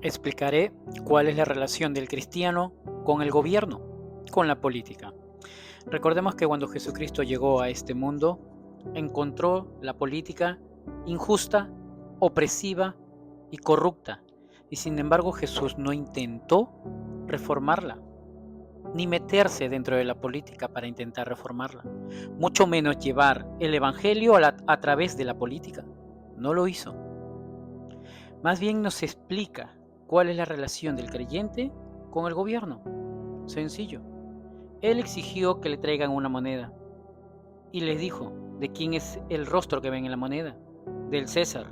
Explicaré cuál es la relación del cristiano con el gobierno, con la política. Recordemos que cuando Jesucristo llegó a este mundo, encontró la política injusta, opresiva y corrupta. Y sin embargo Jesús no intentó reformarla, ni meterse dentro de la política para intentar reformarla, mucho menos llevar el Evangelio a través de la política. No lo hizo. Más bien nos explica cuál es la relación del creyente con el gobierno. Sencillo. Él exigió que le traigan una moneda y les dijo, ¿de quién es el rostro que ven en la moneda? Del César.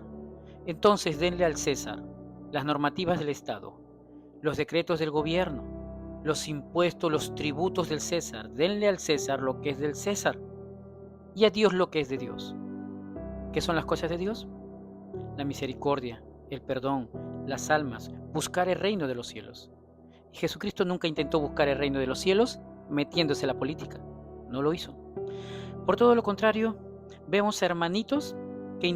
Entonces denle al César las normativas del Estado, los decretos del gobierno, los impuestos, los tributos del César. Denle al César lo que es del César y a Dios lo que es de Dios. ¿Qué son las cosas de Dios? La misericordia, el perdón, las almas, buscar el reino de los cielos. Y Jesucristo nunca intentó buscar el reino de los cielos metiéndose en la política. No lo hizo. Por todo lo contrario, vemos a hermanitos que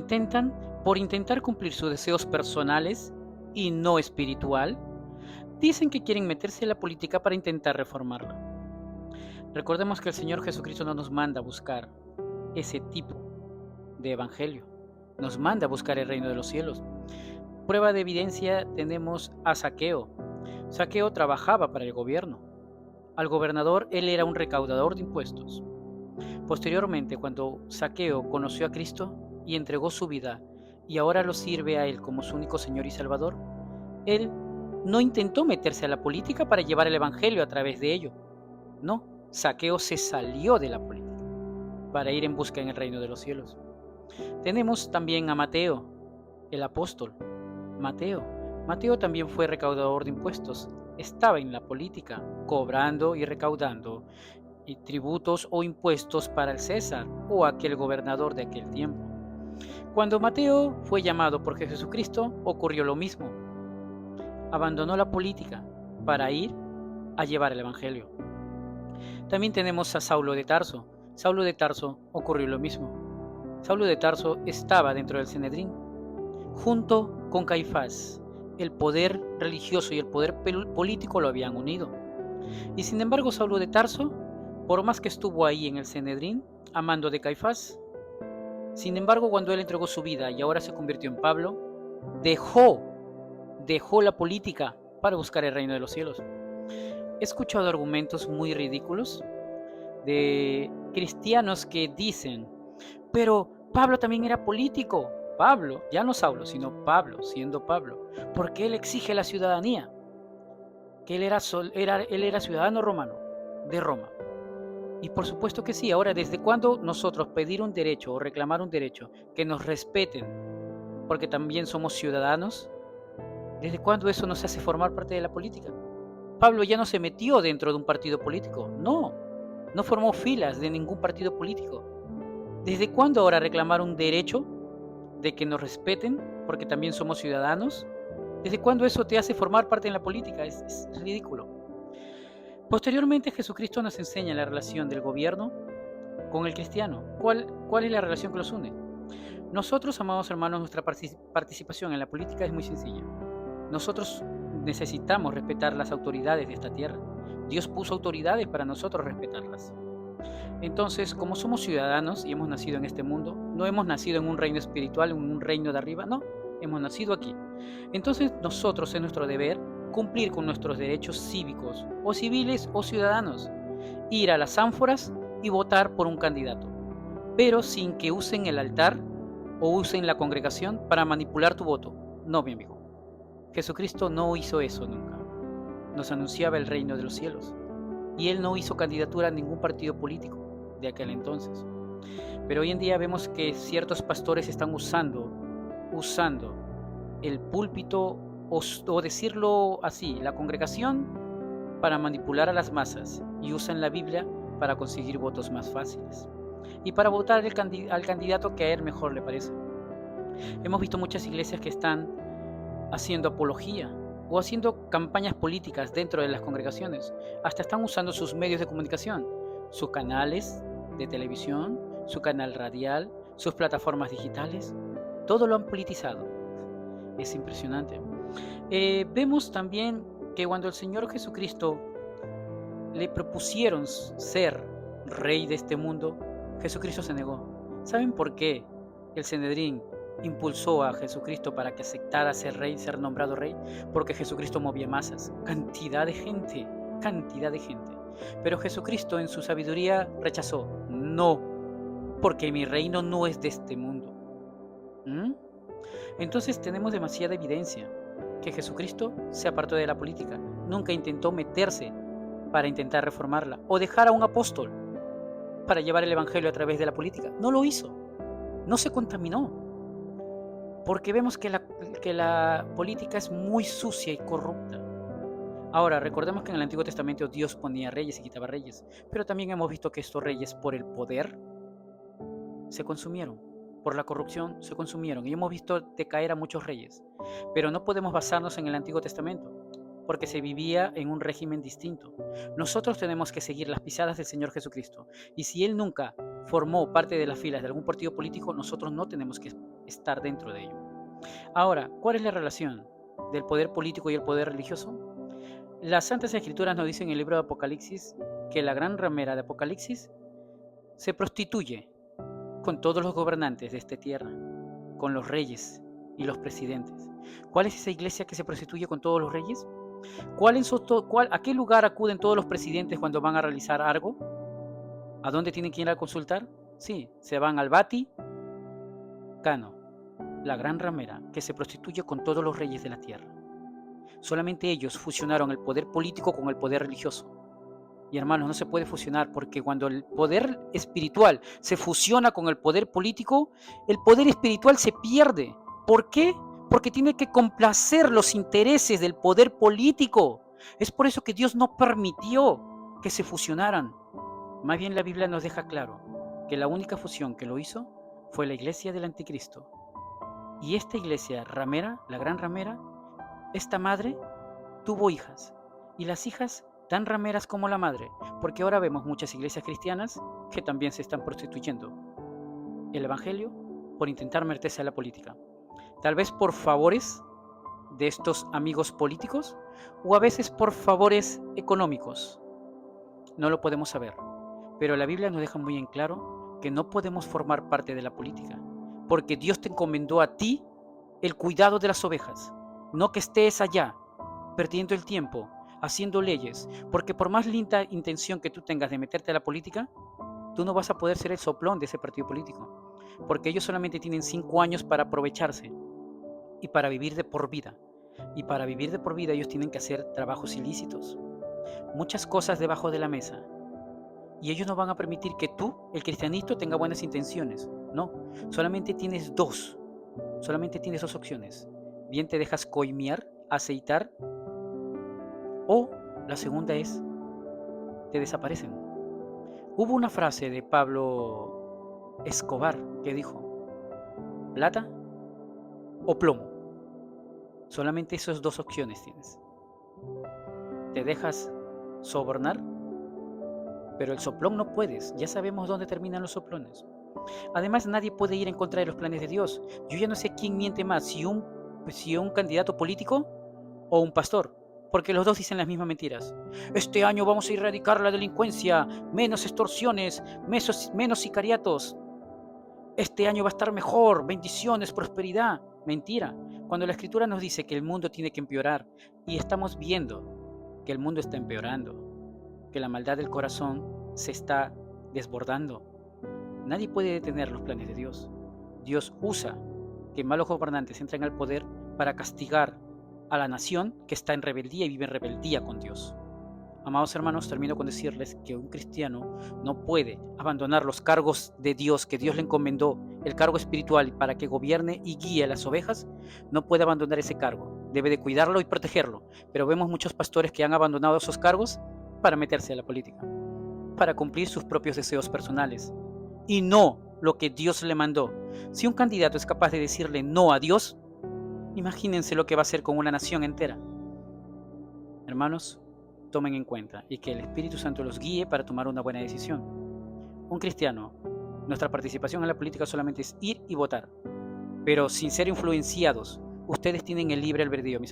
por intentar cumplir sus deseos personales y no espiritual, dicen que quieren meterse en la política para intentar reformarla. Recordemos que el Señor Jesucristo no nos manda a buscar ese tipo de evangelio. Nos manda a buscar el reino de los cielos. Prueba de evidencia tenemos a Zaqueo. Zaqueo trabajaba para el gobierno. Al gobernador él era un recaudador de impuestos. Posteriormente, cuando Zaqueo conoció a Cristo y entregó su vida y ahora lo sirve a él como su único Señor y Salvador, él no intentó meterse a la política para llevar el evangelio a través de ello. No, Zaqueo se salió de la política para ir en busca en el reino de los cielos. Tenemos también a Mateo, el apóstol. Mateo también fue recaudador de impuestos. Estaba en la política, cobrando y recaudando tributos o impuestos para el César o aquel gobernador de aquel tiempo. Cuando Mateo fue llamado por Jesucristo, ocurrió lo mismo. Abandonó la política para ir a llevar el evangelio. También tenemos a Saulo de Tarso. Saulo de Tarso ocurrió lo mismo. Saulo de Tarso estaba dentro del Sanedrín, junto con Caifás. El poder religioso y el poder político lo habían unido. Y sin embargo, Saulo de Tarso, por más que estuvo ahí en el Sanedrín, a mando de Caifás, sin embargo, cuando él entregó su vida y ahora se convirtió en Pablo, dejó la política para buscar el reino de los cielos. He escuchado argumentos muy ridículos de cristianos que dicen, pero Pablo también era político. Pablo, ya no Saulo, sino Pablo, siendo Pablo, porque él exige la ciudadanía, que él era ciudadano romano, de Roma. Y por supuesto que sí. Ahora, ¿desde cuándo nosotros pedir un derecho o reclamar un derecho que nos respeten porque también somos ciudadanos? ¿Desde cuándo eso nos hace formar parte de la política? Pablo ya no se metió dentro de un partido político. No formó filas de ningún partido político. ¿Desde cuándo ahora reclamar un derecho de que nos respeten porque también somos ciudadanos? ¿Desde cuándo eso te hace formar parte de la política? Es ridículo. Posteriormente, Jesucristo nos enseña la relación del gobierno con el cristiano. ¿Cuál es la relación que los une? Nosotros, amados hermanos, nuestra participación en la política es muy sencilla. Nosotros necesitamos respetar las autoridades de esta tierra. Dios puso autoridades para nosotros respetarlas. Entonces, como somos ciudadanos y hemos nacido en este mundo, no hemos nacido en un reino espiritual, en un reino de arriba, no, hemos nacido aquí. Entonces, nosotros es nuestro deber cumplir con nuestros derechos cívicos, o civiles o ciudadanos, ir a las ánforas y votar por un candidato, pero sin que usen el altar o usen la congregación para manipular tu voto. No, mi amigo. Jesucristo no hizo eso nunca. Nos anunciaba el reino de los cielos y él no hizo candidatura a ningún partido político de aquel entonces. Pero hoy en día vemos que ciertos pastores están usando el púlpito o decirlo así, la congregación para manipular a las masas y usan la Biblia para conseguir votos más fáciles y para votar al candidato que a él mejor le parece. Hemos visto muchas iglesias que están haciendo apología o haciendo campañas políticas dentro de las congregaciones. Hasta están usando sus medios de comunicación, sus canales de televisión, su canal radial, sus plataformas digitales. Todo lo han politizado. Es impresionante. Vemos también que cuando el Señor Jesucristo le propusieron ser rey de este mundo, Jesucristo se negó. ¿Saben por qué el Sanedrín impulsó a Jesucristo para que aceptara ser rey, ser nombrado rey? Porque Jesucristo movía masas, cantidad de gente, cantidad de gente. Pero Jesucristo en su sabiduría rechazó. No, porque mi reino no es de este mundo. ¿Mm? Entonces tenemos demasiada evidencia que Jesucristo se apartó de la política. Nunca intentó meterse para intentar reformarla o dejar a un apóstol para llevar el evangelio a través de la política. No lo hizo. No se contaminó. Porque vemos que la política es muy sucia y corrupta. Ahora, recordemos que en el Antiguo Testamento Dios ponía reyes y quitaba reyes, pero también hemos visto que estos reyes, por el poder, se consumieron. Por la corrupción se consumieron. Y hemos visto decaer a muchos reyes. Pero no podemos basarnos en el Antiguo Testamento, porque se vivía en un régimen distinto. Nosotros tenemos que seguir las pisadas del Señor Jesucristo. Y si Él nunca formó parte de las filas de algún partido político, nosotros no tenemos que estar dentro de ello. Ahora, ¿cuál es la relación del poder político y el poder religioso? Las Santas Escrituras nos dicen en el libro de Apocalipsis que la gran ramera de Apocalipsis se prostituye con todos los gobernantes de esta tierra, con los reyes y los presidentes. ¿Cuál es esa iglesia que se prostituye con todos los reyes? ¿A qué lugar acuden todos los presidentes cuando van a realizar algo? ¿A dónde tienen que ir a consultar? Sí, se van al Vaticano, la gran ramera que se prostituye con todos los reyes de la tierra. Solamente ellos fusionaron el poder político con el poder religioso. Y hermanos, no se puede fusionar, porque cuando el poder espiritual se fusiona con el poder político, el poder espiritual se pierde. ¿Por qué? Porque tiene que complacer los intereses del poder político. Es por eso que Dios no permitió que se fusionaran. Más bien la Biblia nos deja claro que la única fusión que lo hizo fue la iglesia del anticristo. Y esta iglesia ramera, la gran ramera, esta madre tuvo hijas. Y las hijas tan rameras como la madre, porque ahora vemos muchas iglesias cristianas que también se están prostituyendo el evangelio por intentar meterse a la política. Tal vez por favores de estos amigos políticos o a veces por favores económicos. No lo podemos saber, pero la Biblia nos deja muy en claro que no podemos formar parte de la política, porque Dios te encomendó a ti el cuidado de las ovejas, no que estés allá perdiendo el tiempo haciendo leyes, porque por más linda intención que tú tengas de meterte a la política, tú no vas a poder ser el soplón de ese partido político, porque ellos solamente tienen 5 años para aprovecharse y para vivir de por vida. Y para vivir de por vida ellos tienen que hacer trabajos ilícitos, muchas cosas debajo de la mesa. Y ellos no van a permitir que tú, el cristianito, tenga buenas intenciones. No, solamente tienes dos opciones. Bien te dejas coimear, aceitar, o la segunda es, te desaparecen. Hubo una frase de Pablo Escobar que dijo, plata o plomo. Solamente esas dos opciones tienes. Te dejas sobornar, pero el soplón no puedes. Ya sabemos dónde terminan los soplones. Además, nadie puede ir en contra de los planes de Dios. Yo ya no sé quién miente más, si un candidato político o un pastor, porque los dos dicen las mismas mentiras. Este año vamos a erradicar la delincuencia, menos extorsiones, menos sicariatos. Este año va a estar mejor, bendiciones, prosperidad. Mentira. Cuando la Escritura nos dice que el mundo tiene que empeorar, y estamos viendo que el mundo está empeorando, que la maldad del corazón se está desbordando, nadie puede detener los planes de Dios. Dios usa que malos gobernantes entren al poder para castigar a la nación que está en rebeldía y vive en rebeldía con Dios. Amados hermanos, termino con decirles que un cristiano no puede abandonar los cargos de Dios que Dios le encomendó, el cargo espiritual para que gobierne y guíe a las ovejas. No puede abandonar ese cargo, debe de cuidarlo y protegerlo. Pero vemos muchos pastores que han abandonado esos cargos para meterse a la política, para cumplir sus propios deseos personales y no lo que Dios le mandó. Si un candidato es capaz de decirle no a Dios, imagínense lo que va a hacer con una nación entera. Hermanos, tomen en cuenta y que el Espíritu Santo los guíe para tomar una buena decisión. Un cristiano, nuestra participación en la política solamente es ir y votar, pero sin ser influenciados. ustedes tienen el libre albedrío, mis